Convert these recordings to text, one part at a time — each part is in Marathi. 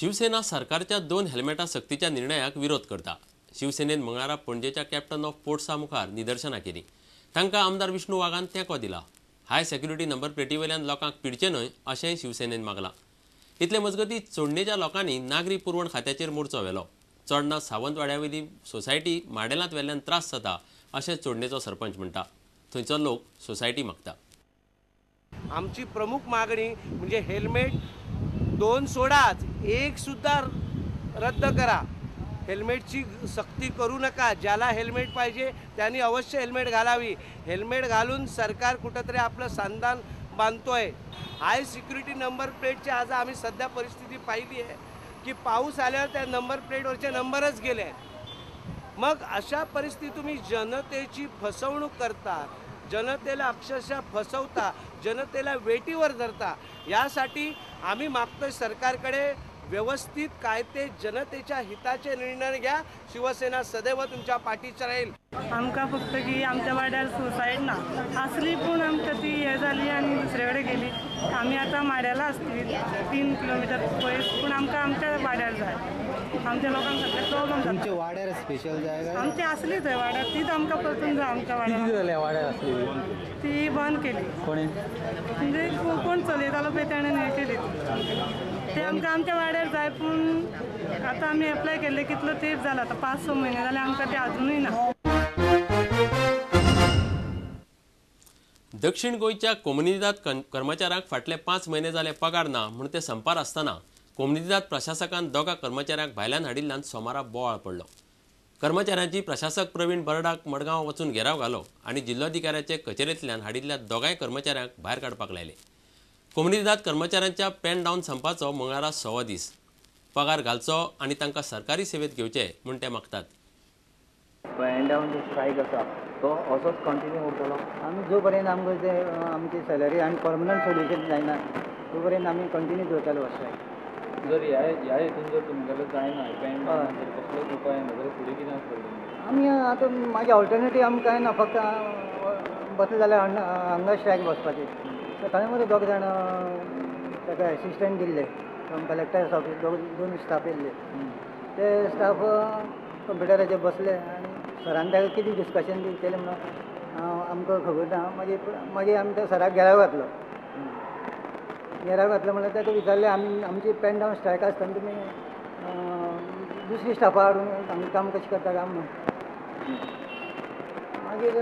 शिवसेना सरकारच्या 2 हेल्मेटां सक्तीच्या निर्णयाक विरोध करता। शिवसेनेन मंगळारा पणजेच्या कॅप्टन ऑफ पोर्ट्सा मुखार निदर्शनां केली। तांकां आमदार विष्णू वाघान तेंको दिला। हाय सेक्युरिटी नंबर प्लेटीवेल्यान लोकांक पिडचे न्हय अशेंय शिवसेनेन मागलां। इतले मजगतीं चोडणेच्या लोकांनी नागरी पुरवण खात्याचेर मोर्चो व्हेलो। चोडणा सावंतवाड्यावयली सोसायटी माडेलांत व्हेल्ल्यान त्रास जाता अशें चोडणेचो सरपंच म्हणटा। थंयचो लोक सोसायटी मागता। आमची प्रमुख मागणी म्हणजे हेल्मेट 2 सोडाच, 1 सुद्धा रद्द करा। हेल्मेटची सक्ती करू नका। ज्याला हेल्मेट पाहिजे त्यांनी अवश्य हेल्मेट घालावी। हेल्मेट घालून सरकार कुठंतरी आपलं संधान बांधतोय। हाय सिक्युरिटी नंबर प्लेटची आज आम्ही सध्या परिस्थिती पाहिली आहे की पाऊस आल्यावर त्या नंबर प्लेटवरचे नंबरच गेले। मग अशा परिस्थितीत तुम्ही जनतेची फसवणूक करता, जनतेला अक्षरशः फसवता, जनतेला वेटीवर धरता। यासाठी आम्ही मागतोय सरकारकडे व्यवस्थित काय ते जनतेच्या हिताचे निर्णय घ्या। शिवसेना सदैव तुमच्या पाठीशी राहील। आमकां फक्त की आमच्या वाड्यार सोसायटी ना असली पूण आमकां ती हे जाली आनी दुसरे कडेन गेली। आमी आतां माड्याला आसली 3 किलोमीटर पयस, पूण आमकां आमच्या वाड्यार जाय। आमच्या लोकांक सगळे प्रॉब्लेम जाता। आमच्या वाड्यार स्पेशल जाय काय? आमची असली थंय वाड्यार तीच आमकां परतून जाय। आमच्या वाड्यार असली ती बंद केली। कोणी म्हणजे कोण चलयतालो पळय ताणें हें केली ते आमकां आमच्या वाड्यार जाय। पूण आतां आमी एप्लाय केल्ले कितलो तेंप जाला, आतां 5-6 म्हयने जाले आमकां ते अजुनूय ना। दक्षिण गोंयच्या कोमनिदाद कर्मचाऱ्यांक फाटले 5 म्हयने जाले पगार ना म्हूण ते संपार आसतना कोमनिदाद प्रशासकान दोगा कर्मचाऱ्यांक भायल्यान हाडिल्ल्यान सोमारा बोवाळ पडलो। कर्मचाऱ्यांची प्रशासक प्रवीण बर्डाक मडगांव वचून घेराव घालो आनी जिल्लोधिकाऱ्याचे कचेरेंतल्यान हाडिल्ल्या दोगांय कर्मचाऱ्यांक भायर काडपाक लायले। कोमनिदाद कर्मचाऱ्यांच्या पेन डावन संपाचो मंगळारा 6वो दीस। पगार घालचो आनी तांकां सरकारी सेवेत घेवचे म्हूण ते मागतात। पेन डावन जो स्ट्रायक आसा तो असोच कंटिन्यू उरतलो। आमी जो पर्यंत आमकां ते आमची सॅलरी आनी परमनंट सोल्युशन जायना तो पर्यंत आमी कंटिन्यू दवरतलो स्ट्रायक। जर ह्या हितून जर तुमगेलो जायना पेन डावन जर कसलोच उपाय ना जाल्यार फुडें कितें आसतलें? आमी आतां मागीर ऑल्टरनेटीव आमकां कांय ना, फक्त बसलें जाल्यार हांगा स्ट्रायक बसपाचें। सकाळीं मरे 2 जाण ताका एसिस्टंट दिल्ले कलेक्टर ऑफिस 2 स्टाफ येयल्ले। ते स्टाफ कंप्युटराचेर बसले आनी सरान ताका कितें डिस्कशन केलें म्हणून आमकां खबर ना। मागीर आमी त्या सराक घेराव घातलो म्हणल्यार ताका विचारलें आमची पेन डावन स्ट्रायक आसतना तुमी दुसरी स्टाफा हाडून आमी काम कशें करता काय म्हणून। मागीर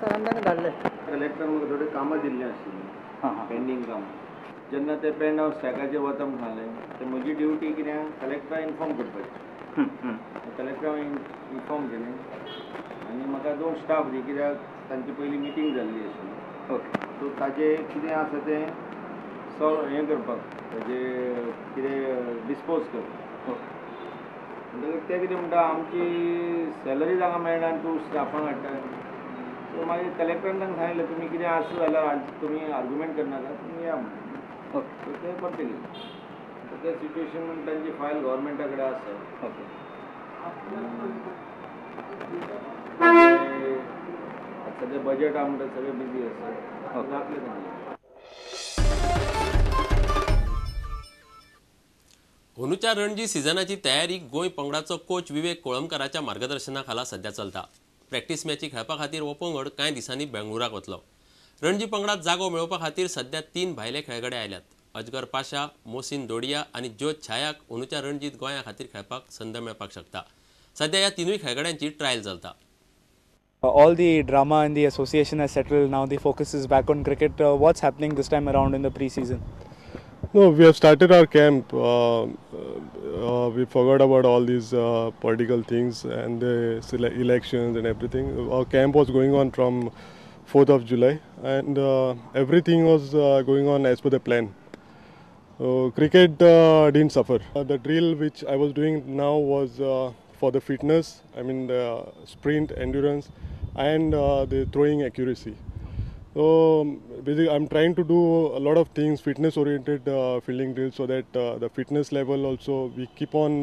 सरान तांकां धाडलें। कलेक्टर म्हाका थोडी कामां दिल्लीं आशिल्लीं पेंडींग कामां। जेन्ना ते पेन डावन स्ट्रायकाचेर वता म्हूण सांगलें ते म्हजी ड्युटी कितें कलेक्टराक इन्फॉर्म करपाचें। कलेक्टराक इन्फॉर्म केलें आनी म्हाका 2 स्टाफ दी, कित्याक तांची पयलीं मिटींग जाल्ली आशिल्ली। सो ताजें कितें आसा तें सॉल्व हें करपाक, ताजें कितें डिस्पोज करपाक। म्हणटकीर ते कितें म्हणटा आमची सॅलरी तांकां मेळना आनी तूं स्टाफांक हाडटा। सो मागीर कलेक्टरान तांकां सांगलें तुमी कितें आसा जाल्यार तुमी आर्ग्युमेंट करनाका, तुमी या म्हणून। सो ते परते गेले। ते सिच्युएशन तांची फायल गव्हर्मेंटा कडेन आसा। सद्या बजेट आहा म्हणटा सगळे बिजी आसा, जातलें तांचें। अंदूच्या रणजी सिजनाची तयारी गोंय पंगडाचो कोच विवेक कोळंबकाराच्या मार्गदर्शना खाला सध्या चलता। प्रॅक्टीस मॅची खेळपा खातीर हो पंगड कांय दिसांनी बेंगळुराक वतलो। रणजी पंगडात जागो मेळोवपा खातीर सध्या 3 भायले खेळगडे आयल्यात। अजगर पाशा, मोहसिन दोडिया आनी ज्योत छायाक अंदूच्या रणजीत गोंया खातीर खेळपाक संद मेळपाक शकता। सध्या ह्या 3 खेळगड्यांची ट्रायल चलता। All the drama in the association has settled. Now the focus is back on cricket. What's happening this time around in the pre-season? No, we have started our camp. We forgot about all these political things and the elections and everything. Our camp was going on from 4th of July and everything was going on as per the plan. Cricket didn't suffer. The drill which I was doing now was for the fitness, I mean the sprint endurance and the throwing accuracy. So basically I'm trying to do a lot of things fitness oriented fielding drills so that the fitness level also we keep on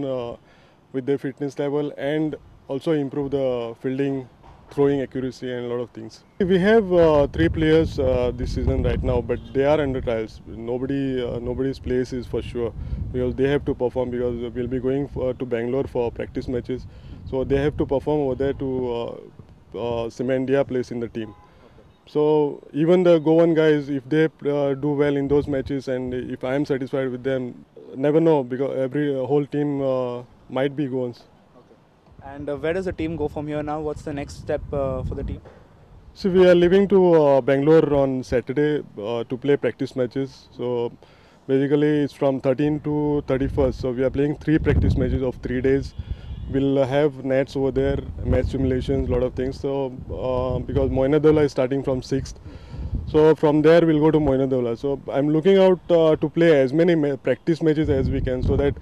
with the fitness level and also improve the fielding throwing accuracy and a lot of things. We have 3 players this season right now, but they are under trials. Nobody's place is for sure because they have to perform, because we'll be going to Bangalore for practice matches. So they have to perform over there to cement their place in the team. So even the Goan guys, if they do well in those matches and if I am satisfied with them, never know, because every whole team might be Goans. And where does the team go from here now? What's the next step for the team? So we are leaving to Bangalore on Saturday to play practice matches. So basically it's from 13 to 31st. So we are playing 3 practice matches of 3 days. We'll have nets over there, match simulations, a lot of things. So because Moinadala is starting from 6th. So from there we'll go to Moinadala. So I'm looking out to play as many practice matches as we can, so that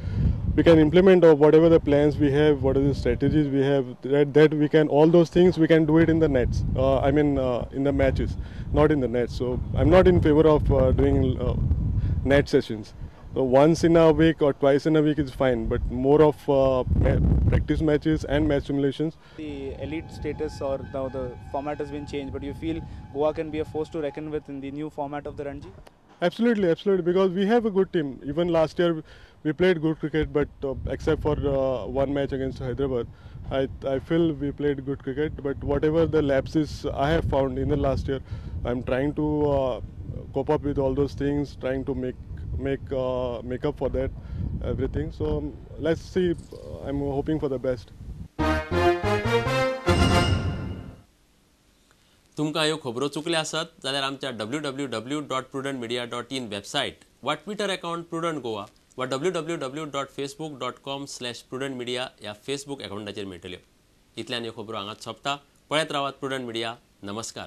we can implement whatever the plans we have, what are the strategies we have, that we can, all those things we can do it in the nets. In the matches, not in the nets. So I'm not in favor of doing net sessions. So once in a week or twice in a week is fine, but more of practice matches and match simulations. The elite status or now the format has been changed, but you feel Goa can be a force to reckon with in the new format of the Ranji? Absolutely, because we have a good team. Even last year we played good cricket, but except for one match against Hyderabad, I feel we played good cricket. But whatever the lapses I have found in the last year, I'm trying to cope up with all those things, trying to make up for that, everything. So let's see. I'm hoping for the best. तुमकां ह्यो खबरो चुकल्यो आसत जाल्यार आमच्या www.prudentmedia.in वेबसायट वा ट्विटर अकाउंट प्रुडंट गोवा वा www.facebook.com/prudentmedia ह्या फेसबूक अकाउंटाचेर मेळटल्यो. इतल्यान ह्यो खबरो हांगाच सोंपता. पळयत रावात प्रुडंट मिडिया. नमस्कार.